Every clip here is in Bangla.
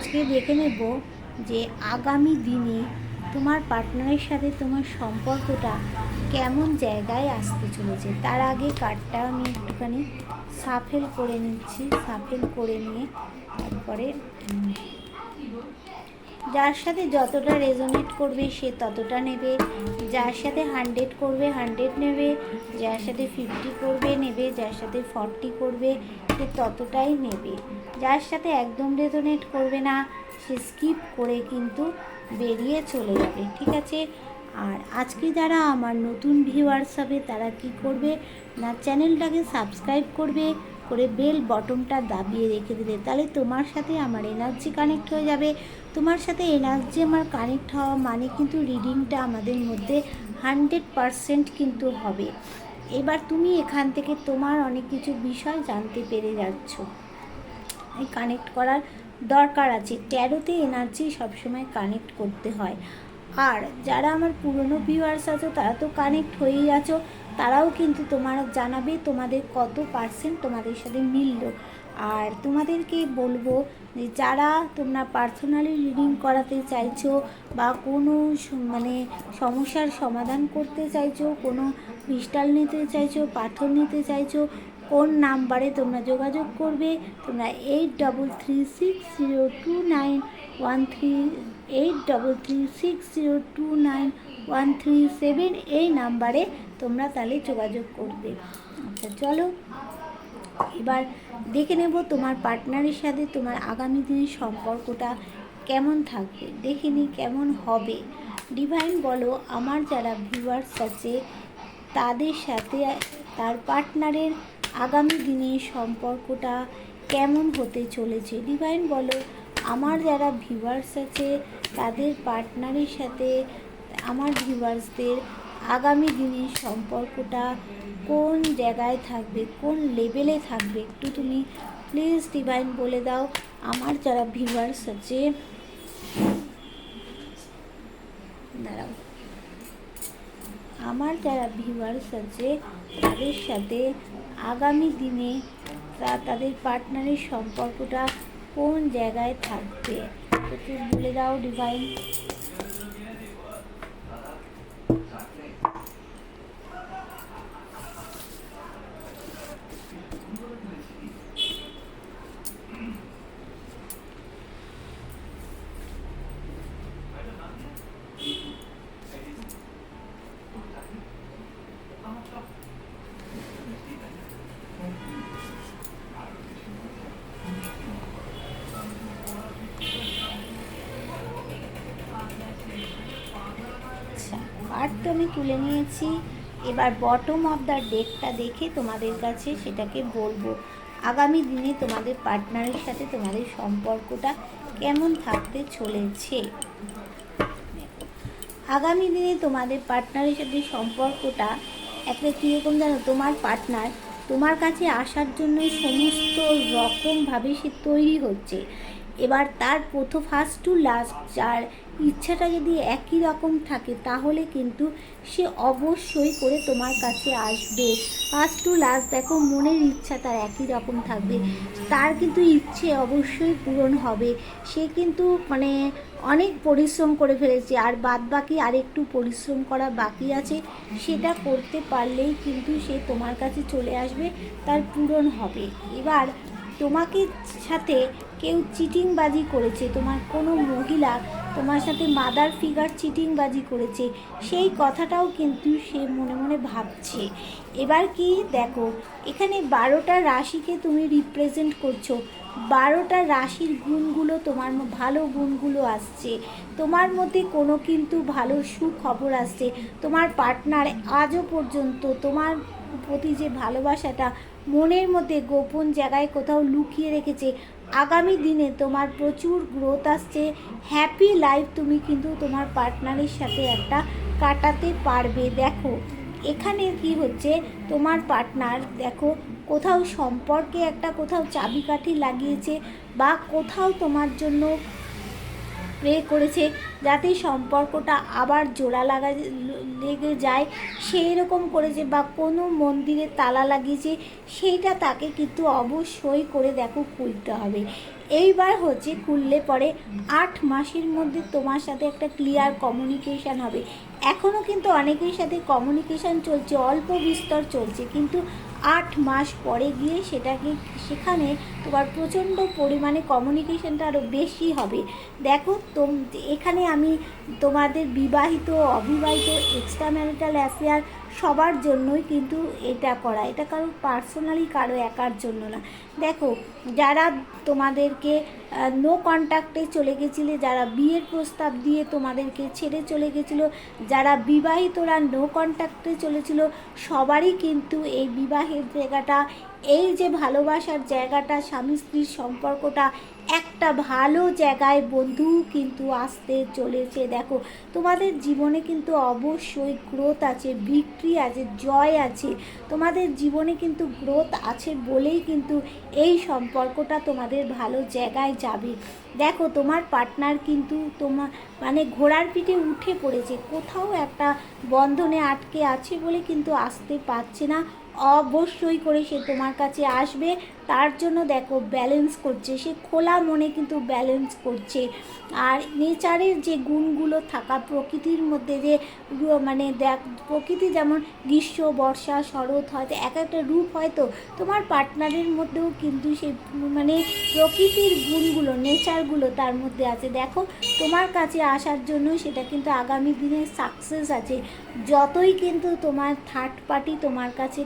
আজকে দেখে নেব যে আগামী দিনে তোমার পার্টনারের সাথে তোমার সম্পর্কটা কেমন জায়গায় আসতে চলেছে। তার আগে কার্ডটা আমি একটুখানি সাফেল করে নিচ্ছি। সাফেল করে নিয়ে তারপরে যার সাথে যতটা রেজোনেট করবে সে ততটা নেবে, যার সাথে 100 করবে 100 নেবে, যার সাথে 50 করবে নেবে, যার সাথে 40 করবে সে ততটাই নেবে, যার সাথে একদম রেজোনেট করবে না সে স্কিপ করে কিন্তু বেরিয়ে চলে যাবে। ঠিক আছে। আর আজকে যারা আমার নতুন ভিউয়ার্স হবে তারা কি করবে না, চ্যানেলটাকে সাবস্ক্রাইব করবে, করে বেল বটনটা দাবিয়ে রেখে দিলে, তাহলে তোমার সাথে আমার এনার্জি কানেক্ট হয়ে যাবে। তোমার সাথে এনার্জি আমার কানেক্ট হওয়া মানে কিন্তু রিডিংটা আমাদের মধ্যে 100% কিন্তু হবে। এবার তুমি এখান থেকে তোমার অনেক কিছু বিষয় জানতে পেরে যাচ্ছ। এই কানেক্ট করার দরকার আছে। ট্যারোতে এনার্জি সবসময় কানেক্ট করতে হয়। আর যারা আমার পুরনো ভিউয়ার্স আছো তারা তো কানেক্ট হয়েই আছো, তারাও কিন্তু তোমার জানাবে তোমাদের কত পার্সেন্ট তোমাদের সাথে মিলল। আর তোমাদেরকে বলবো যে যারা তোমরা পার্সোনালি রিডিং করাতে চাইছো বা কোনো মানে সমস্যার সমাধান করতে চাইছো, কোনো ক্রিস্টাল নিতে চাইছো, পাথর নিতে চাইছো, কোন নাম্বারে তোমরা যোগাযোগ করবে, তোমরা 8336029138 8336029137 এই নাম্বারে তোমরা তাহলে যোগাযোগ করবে। আচ্ছা চলো এবার দেখে নেব তোমার পার্টনারের সাথে তোমার আগামী দিনের সম্পর্কটা কেমন থাকবে, দেখে নি কেমন হবে। ডিভাইন বলো আমার যারা ভিউয়ার্স আছে তাদের সাথে তার পার্টনারের আগামী দিনের সম্পর্কটা কেমন হতে চলেছে। ডিভাইন বলো আমার যারা ভিউয়ার্স আছে তাদের পার্টনারের সাথে আমার ভিউয়ার্সদের আগামী দিনের সম্পর্কটা কোন জায়গায় থাকবে, কোন লেভেলে থাকবে, একটু তুমি প্লিজ ডিভাইন বলে দাও। আমার যারা ভিউয়ার্স আছে দাঁড়াও, আমার যারা ভিউয়ার্স আছে তাদের সাথে আগামী দিনে তাদের পার্টনারের সম্পর্কটা কোন জায়গায় থাকবে একটু বলে দাও ডিভাইন। কার্ড তো আমি তুলে নিয়েছি, এবার বটম অফ দ্য ডেকটা দেখে তোমাদের কাছে সেটাকে বলবো আগামী দিনে তোমাদের পার্টনারের সাথে তোমাদের সম্পর্কটা কেমন থাকতে চলেছে। আগামী দিনে তোমাদের পার্টনারের সাথে সম্পর্কটা একটা কীরকম জানো, তোমার পার্টনার তোমার কাছে আসার জন্য সমস্ত রকমভাবে সে তৈরি হচ্ছে। এবার তার ফার্স্ট টু লাস্ট যার ইচ্ছাটা যদি একই রকম থাকে তাহলে কিন্তু সে অবশ্যই করে তোমার কাছে আসবে। ফার্স্ট টু লাস্ট দেখো মনের ইচ্ছা তার একই রকম থাকবে, তার কিন্তু ইচ্ছে অবশ্যই পূরণ হবে। সে কিন্তু মানে অনেক পরিশ্রম করে ফেলেছে, আর বাদ বাকি আরেকটু পরিশ্রম করা বাকি আছে, সেটা করতে পারলেই কিন্তু সে তোমার কাছে চলে আসবে, তার পূরণ হবে। এবার তোমাকে সাথে কেউ চিটিংবাজি করেছে, তোমার কোনো মহিলা তোমার সাথে মাদার ফিগার চিটিংবাজি করেছে, সেই কথাটাও কিন্তু সে মনে মনে ভাবছে। এবার কি দেখো এখানে 12টা রাশিকে তুমি রিপ্রেজেন্ট করছো, 12টা রাশির গুণগুলো তোমার ভালো গুণগুলো আসছে, তোমার মধ্যে কোনো কিন্তু ভালো সুখবর আসছে। তোমার পার্টনার আজও পর্যন্ত তোমার প্রতি যে ভালোবাসাটা মনের মধ্যে গোপন জায়গায় কোথাও লুকিয়ে রেখেছে, আগামী দিনে তোমার প্রচুর গ্রোথ আসছে, হ্যাপি লাইফ তুমি কিন্তু তোমার পার্টনারের সাথে একটা কাটাতে পারবে। দেখো এখানে কি হচ্ছে, তোমার পার্টনার দেখো কোথাও সম্পর্কে একটা কোথাও চাবিকাঠি লাগিয়েছে, বা কোথাও তোমার জন্য প্রে করেছে যাতে সম্পর্কটা আবার জোড়া লেগে যায়, সেই রকম করেছে, বা কোনো মন্দিরে তালা লাগিয়েছে, সেইটা তাকে কিন্তু অবশ্যই করে দেখো খুলতে হবে। এইবার হচ্ছে খুললে পরে 8 মাসের মধ্যে তোমার সাথে একটা ক্লিয়ার কমিউনিকেশান হবে। এখনও কিন্তু অনেকের সাথে কমিউনিকেশান চলছে, অল্প বিস্তর চলছে, কিন্তু 8 মাস পরে গিয়ে সেখানে তোমার প্রচণ্ড পরিমাণে কমিউনিকেশানটা আরও বেশি হবে। দেখো এখানে আমি তোমাদের বিবাহিত, অবিবাহিত, এক্সট্রা ম্যারিটাল অ্যাফেয়ার সবার জন্যই কিন্তু এটা করা, এটা কারো পার্সোনালি কারো একার জন্য না। দেখো যারা তোমাদেরকে নো কন্ট্যাক্টে চলে গেছিলে, যারা বিয়ের প্রস্তাব দিয়ে তোমাদেরকে ছেড়ে চলে গেছিলো, যারা বিবাহিতরা নো কন্ট্যাক্টে চলেছিল, সবারই কিন্তু এই বিবাহের জায়গাটা, এই যে ভালোবাসার জায়গাটা, স্বামী স্ত্রীর সম্পর্কটা একটা ভালো জায়গায় বন্ধু কিন্তু আসতে চলেছে। দেখো তোমাদের জীবনে কিন্তু অবশ্যই গ্রোথ আছে, ভিক্টরি আছে, জয় আছে, তোমাদের জীবনে কিন্তু গ্রোথ আছে বলেই কিন্তু এই সম্পর্কটা তোমাদের ভালো জায়গায় যাবে। দেখো তোমার পার্টনার কিন্তু তোমার মানে ঘোড়ার পিঠে উঠে পড়েছে, কোথাও একটা বন্ধনে আটকে আছে বলে কিন্তু আসতে পারছে না, অবশ্যই করে সে তোমার কাছে আসবে। তার জন্য দেখো ব্যালেন্স করছে, সে খোলা মনে কিন্তু ব্যালেন্স করছে। আর নেচারের যে গুণগুলো থাকা, প্রকৃতির মধ্যে যে মানে দেখ, প্রকৃতি যেমন গ্রীষ্ম, বর্ষা, শরৎ, হয়তো এক একটা রূপ, হয়তো তোমার পার্টনারের মধ্যেও কিন্তু সেই মানে প্রকৃতির গুণগুলো, নেচারগুলো তার মধ্যে আছে। দেখো তোমার কাছে আসার জন্য সেটা কিন্তু আগামী দিনে সাকসেস আছে। যতই কিন্তু তোমার থার্ড পার্টি তোমার কাছে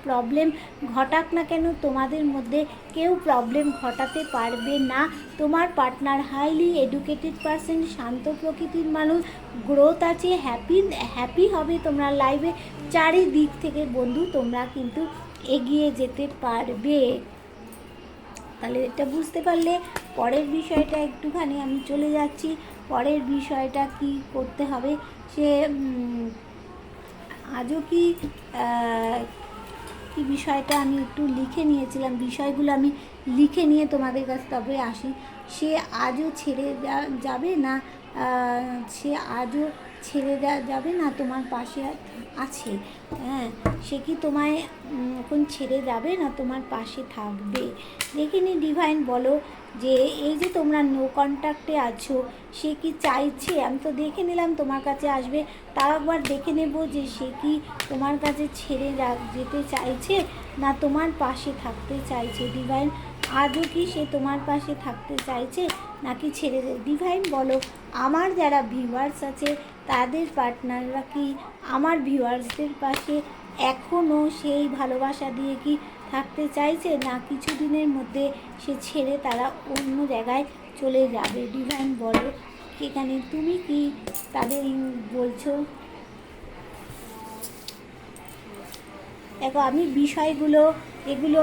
প্রবলেম ঘটাক না কেন, তোমাদের মধ্যে কেউ প্রবলেম ঘটাতে পারবে না। তোমার পার্টনার হাইলি এডুকেটেড পারসন, শান্ত প্রকৃতির মানুষ, গ্রোথ আছে, হ্যাপি হবে তোমরা লাইফে। চারিদিক থেকে বন্ধু তোমরা কিন্তু এগিয়ে যেতে পারবে। তাহলে এটা বুঝতে পারলে। পরের বিষয়টা একটুখানি আমি চলে যাচ্ছি। পরের বিষয়টা কি করতে হবে, সে আজও কি বিষয়টা আমি একটু লিখে নিয়েছিলাম, বিষয়গুলো আমি লিখে নিয়ে তোমাদের কাছে তবে আসি। সে আজও ছেড়ে যাবে না, সে আজও ছেড়ে যাবে না, তোমার পাশে আছে। হ্যাঁ, সে কি তোমায় এখন ছেড়ে যাবে না, তোমার পাশে থাকবে। দেখে নি ডিভাইন বলো যে এই যে তোমরা নো কন্ট্যাক্টে আছো, সে কি চাইছে, আমি তো দেখে নিলাম তোমার কাছে আসবে, তাও একবার দেখে নেব যে সে কি তোমার কাছে ছেড়ে যেতে চাইছে না তোমার পাশে থাকতে চাইছে। ডিভাইন আজও কি সে তোমার পাশে থাকতে চাইছে নাকি ছেড়ে ডিভাইন বলো আমার যারা ভিউয়ার্স আছে তাদের পার্টনাররা কি আমার ভিউয়ার্সদের পাশে এখনও সেই ভালোবাসা দিয়ে কি থাকতে চাইছে, না কিছুদিনের মধ্যে সে ছেড়ে তারা অন্য জায়গায় চলে যাবে। ডিভাইন বলো এখানে তুমি কি তাদের বলছো। দেখো আমি বিষয়গুলো এগুলো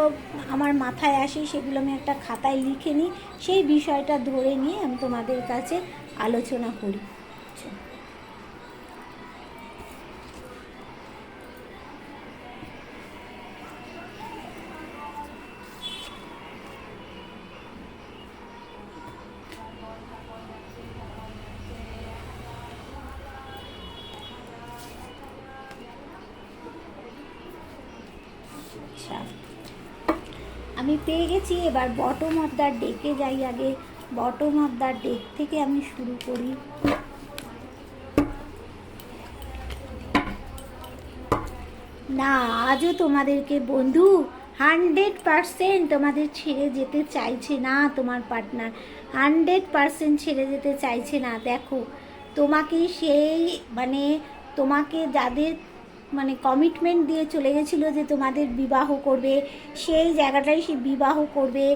আমার মাথায় আসে, সেগুলো আমি একটা খাতায় লিখে নিই, সেই বিষয়টা ধরে নিয়ে আমি তোমাদের কাছে আলোচনা করি। আমি পেয়ে গেছি। এবার বটম অফ দ্য ডেকে যাই, আগে বটম অফ দ্য ডেক থেকে আমি শুরু করি। না, আজও তোমাদেরকে বন্ধু 100% তোমাদের ছেড়ে যেতে চাইছে না, তোমার পার্টনার 100% ছেড়ে যেতে চাইছে না। দেখো তোমাকে সেই মানে তোমাকে যাদের মানে কমিটমেন্ট দিয়ে চলে গেছিলো যে তোমাদের বিবাহ করবে, সেই জায়গাটাই সে বিবাহ করবে।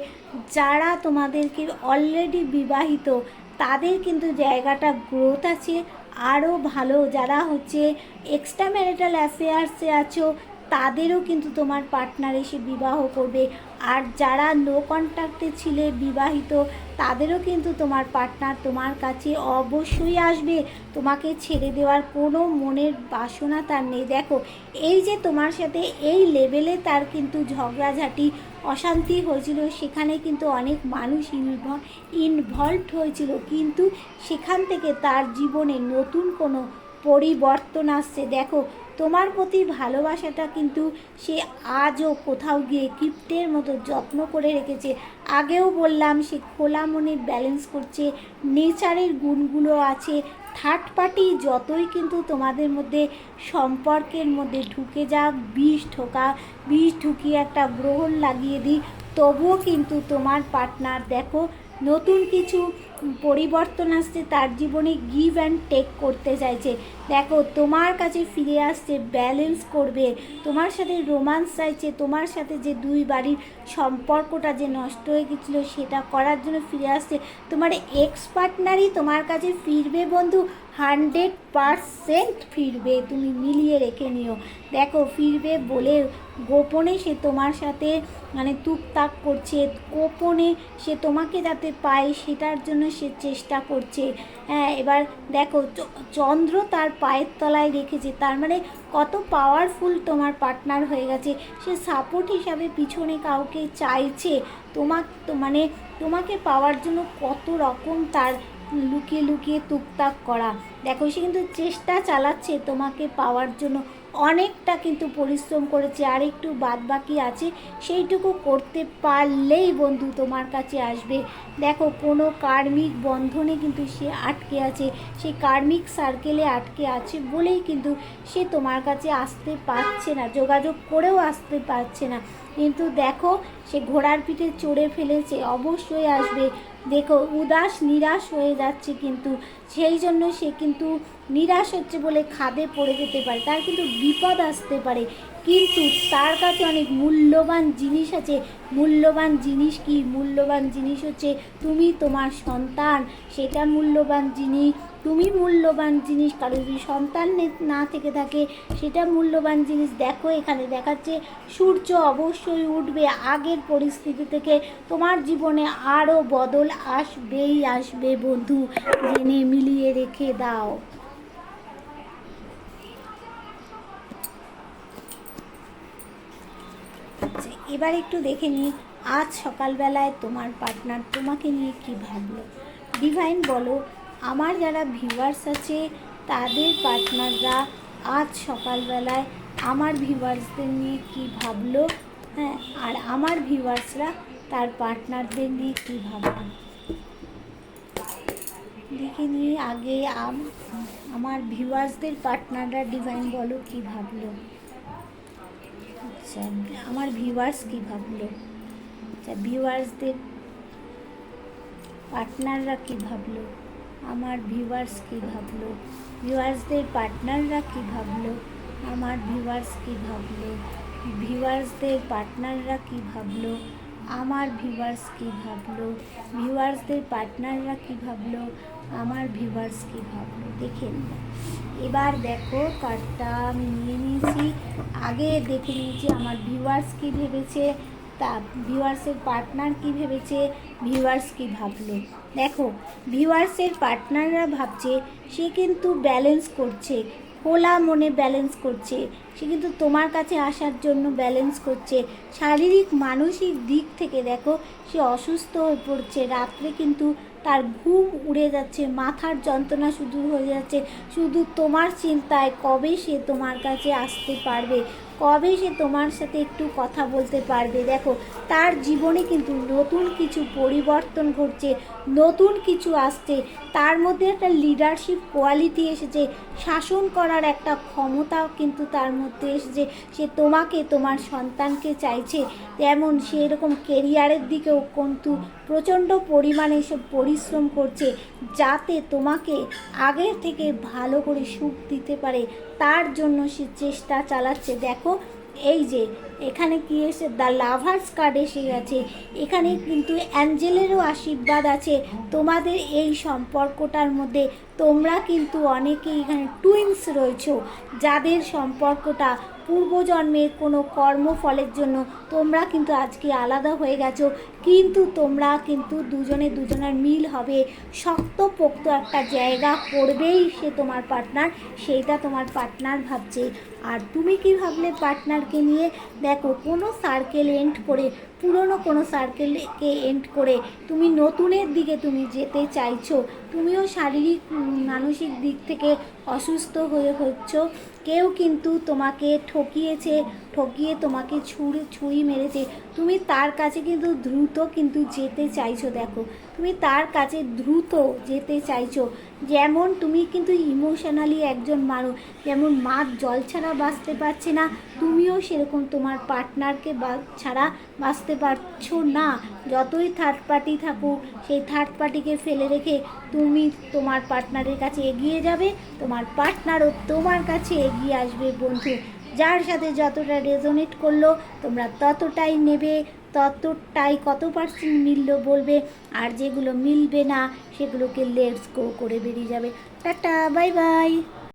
যারা তোমাদেরকে অলরেডি বিবাহিত তাদের কিন্তু জায়গাটা গ্রোথ আছে আরও ভালো। যারা হচ্ছে এক্সট্রা ম্যারিটাল অ্যাফেয়ার্সে আছো তাদেরও কিন্তু তোমার পার্টনার এসে বিবাহ করবে। আর যারা নো কন্ট্যাক্টে ছিলে বিবাহিত তাদেরও কিন্তু তোমার পার্টনার তোমার কাছে অবশ্যই আসবে, তোমাকে ছেড়ে দেওয়ার কোনো মনের বাসনা তার নেই। দেখো এই যে তোমার সাথে এই লেভেলে তার কিন্তু ঝগড়াঝাটি অশান্তি হয়েছিল, সেখানে কিন্তু অনেক মানুষ ইনভলভড হয়েছিল, কিন্তু সেখান থেকে তার জীবনে নতুন কোনো পরিবর্তন আসছে। দেখো তোমার প্রতি ভালোবাসাটা কিন্তু সে আজও কোথাও গিয়ে কিপ্টের মতো যত্ন করে রেখেছে। আগেও বললাম সে খোলা মনে ব্যালেন্স করছে, নেচারের গুণগুলো আছে। থার্ড পার্টি যতই কিন্তু তোমাদের মধ্যে সম্পর্কের মধ্যে ঢুকে যাক, বিষ ঢুকিয়ে একটা গ্রহণ লাগিয়ে দিই, তবুও কিন্তু তোমার পার্টনার দেখো নতুন কিছু পরিবর্তন আসছে, তার জীবনে গিভ অ্যান্ড টেক করতে চাইছে। দেখো তোমার কাছে ফিরে আসছে, ব্যালেন্স করবে, তোমার সাথে রোমান্স চাইছে, তোমার সাথে যে দুই বাড়ির সম্পর্কটা যে নষ্ট হয়ে গেছিলো সেটা করার জন্য ফিরে আসছে। তোমার এক্স পার্টনারই তোমার কাছে ফিরবে বন্ধু, 100% ফিরবে, তুমি মিলিয়ে রেখে নিও। দেখো ফিরবে বলে গোপনে সে তোমার সাথে মানে তুকতাক করছে, গোপনে সে তোমাকে যাতে পায় সেটার জন্য সে চেষ্টা করছে। হ্যাঁ, এবার দেখো চন্দ্র তার পায়ের তলায় রেখেছে, তার মানে কত পাওয়ারফুল তোমার পার্টনার হয়ে গেছে। সে সাপোর্ট হিসাবে পিছনে কাউকে চাইছে, তোমাকে পাওয়ার জন্য কত রকম তার লুকিয়ে লুকিয়ে তুকতাক করা। দেখো সে কিন্তু চেষ্টা চালাচ্ছে তোমাকে পাওয়ার জন্য, অনেকটা কিন্তু পরিশ্রম করেছে, আর একটু বাদ বাকি আছে, সেইটুকু করতে পারলেই বন্ধু তোমার কাছে আসবে। দেখো কোনো কার্মিক বন্ধনে কিন্তু সে আটকে আছে, সেই কার্মিক সার্কেলে আটকে আছে বলেই কিন্তু সে তোমার কাছে আসতে পারছে না, যোগাযোগ করেও আসতে পারছে না। কিন্তু দেখো সে ঘোড়ার পিঠে চড়ে ফেলেছে, অবশ্যই আসবে। দেখো উদাস নিরাশ হয়ে যাচ্ছে, কিন্তু সেই জন্য সে কিন্তু নিরাশ হচ্ছে বলে খাদে পড়ে যেতে পারে, তার কিন্তু বিপদ আসতে পারে, কিন্তু তার কাছে অনেক মূল্যবান জিনিস আছে। মূল্যবান জিনিস কি? মূল্যবান জিনিস হচ্ছে তুমি, তোমার সন্তান, সেটা মূল্যবান জিনিস। তুমি মূল্যবান জিনিস, কারো যদি সন্তান না থেকে থাকে সেটা মূল্যবান জিনিস। দেখো এখানে দেখাচ্ছে সূর্য অবশ্যই উঠবে, আগের পরিস্থিতি থেকে তোমার জীবনে আরও বদল আসবেই আসবে বন্ধু, জেনে মিলিয়ে রেখে দাও। এবার একটু দেখে নিই আজ সকালবেলায় তোমার পার্টনার তোমাকে নিয়ে কি ভাবলো। ডিভাইন বলো আমার যারা ভিউয়ার্স আছে তাদের পার্টনাররা আজ সকালবেলায় আমার ভিউয়ার্সদের নিয়ে কি ভাবলো, হ্যাঁ, আর আমার ভিউয়ার্সরা তার পার্টনারদের নিয়ে কি ভাবলো দেখে নিই। আগে আমার ভিউয়ার্সদের পার্টনাররা ডিভাইন বলো কি ভাবলো। আচ্ছা, আমার ভিউয়ার্স কী ভাবলো, আচ্ছা ভিউয়ার্সদের পার্টনাররা কী ভাবলো, আমার ভিউয়ার্স কী ভাবলো, ভিউয়ার্সদের পার্টনাররা কী ভাবলো, আমার ভিউয়ার্স কী ভাবলো, ভিউয়ার্সদের পার্টনাররা কী ভাবলো, আমার ভিউয়ার্স কী ভাবলো, ভিউয়ার্সদের পার্টনাররা কী ভাবলো, আমার ভিউয়ার্স কী ভাবলো দেখে নিন। এবার দেখো কার্ডটা আমি নিয়ে নিয়েছি, আগে দেখে নিয়েছি আমার ভিউয়ার্স কী ভেবেছে, তা ভিউয়ার্সের পার্টনার কী ভেবেছে, ভিউয়ার্স কী ভাবলো। দেখো ভিউয়ার্সের পার্টনাররা ভাবছে সে কিন্তু ব্যালেন্স করছে, খোলা মনে ব্যালেন্স করছে, সে কিন্তু তোমার কাছে আসার জন্য ব্যালেন্স করছে। শারীরিক মানসিক দিক থেকে দেখো সে অসুস্থ হয়ে পড়ছে, রাত্রে কিন্তু তার ঘুম উড়ে যাচ্ছে, মাথার যন্ত্রণা শুধু হয়ে যাচ্ছে, শুধু তোমার চিন্তায় কবে সে তোমার কাছে আসতে পারবে, কবে সে তোমার সাথে একটু কথা বলতে পারবে। দেখো তার জীবনে কিন্তু নতুন কিছু পরিবর্তন ঘটছে, নতুন কিছু আসছে, তার মধ্যে একটা লিডারশিপ কোয়ালিটি এসেছে, শাসন করার একটা ক্ষমতাও কিন্তু তার মধ্যে এসেছে। সে তোমাকে, তোমার সন্তানকে চাইছে, তেমন সে এরকম কেরিয়ারের দিকেও কিন্তু প্রচণ্ড পরিমাণে সে পরিশ্রম করছে, যাতে তোমাকে আগের থেকে ভালো করে সুখ দিতে পারে, তার জন্য সে চেষ্টা চালাচ্ছে। দেখো এই যে এখানে কি এসে দ্য লাভার্স কার্ড এসে গেছে, এখানে কিন্তু অ্যাঞ্জেলেরও আশীর্বাদ আছে তোমাদের এই সম্পর্কটার মধ্যে। তোমরা কিন্তু অনেকেই এখানে টুইন্স রয়েছো, যাদের সম্পর্কটা পূর্বজন্মের কোনো কর্মফলের জন্য তোমরা কিন্তু আজকে আলাদা হয়ে গেছো, কিন্তু তোমরা কিন্তু দুজনে দুজনের মিল হবে, শক্তপোক্ত একটা জায়গা করবেই সে তোমার পার্টনার, সেইটা তোমার পার্টনার ভাবছে। আর তুমি কি ভাবলে পার্টনারকে নিয়ে? দেখো, কোনো সার্কেল এন্ড করে, পুরনো কোনো সার্কেলকে এন্ড করে তুমি নতুনের দিকে তুমি যেতে চাইছো। তুমিও শারীরিক মানসিক দিক থেকে অসুস্থ হচ্ছ। কেউ কিন্তু তোমাকে ঠকিয়ে তোমাকে ছুরি মেরেছে। তুমি তার কাছে কিন্তু দ্রুত কিন্তু যেতে চাইছো। দেখো, তুমি তার কাছে দ্রুত যেতে চাইছো। যেমন তুমি কিন্তু ইমোশনালি একজন মানুষ, যেমন মাছ জল ছাড়া বাঁচতে পারছে না, তুমিও সেরকম তোমার পার্টনারকে ছাড়া বাঁচতে পারছো না। যতই থার্ড পার্টি থাকুক, সেই থার্ড পার্টিকে ফেলে রেখে তুমি তোমার পার্টনারের কাছে এগিয়ে যাবে, তোমার পার্টনারও তোমার কাছে এগিয়ে আসবে। বন্ধু, যার সাথে যতটা রেজোনেট করলো তোমরা ততটাই নেবে, ততটাই কত পার্সেন্ট মিলল বলবে, আর যেগুলো মিলবে না সেগুলোকে লেটস গো করে বেরিয়ে যাবে। Tata, bye bye.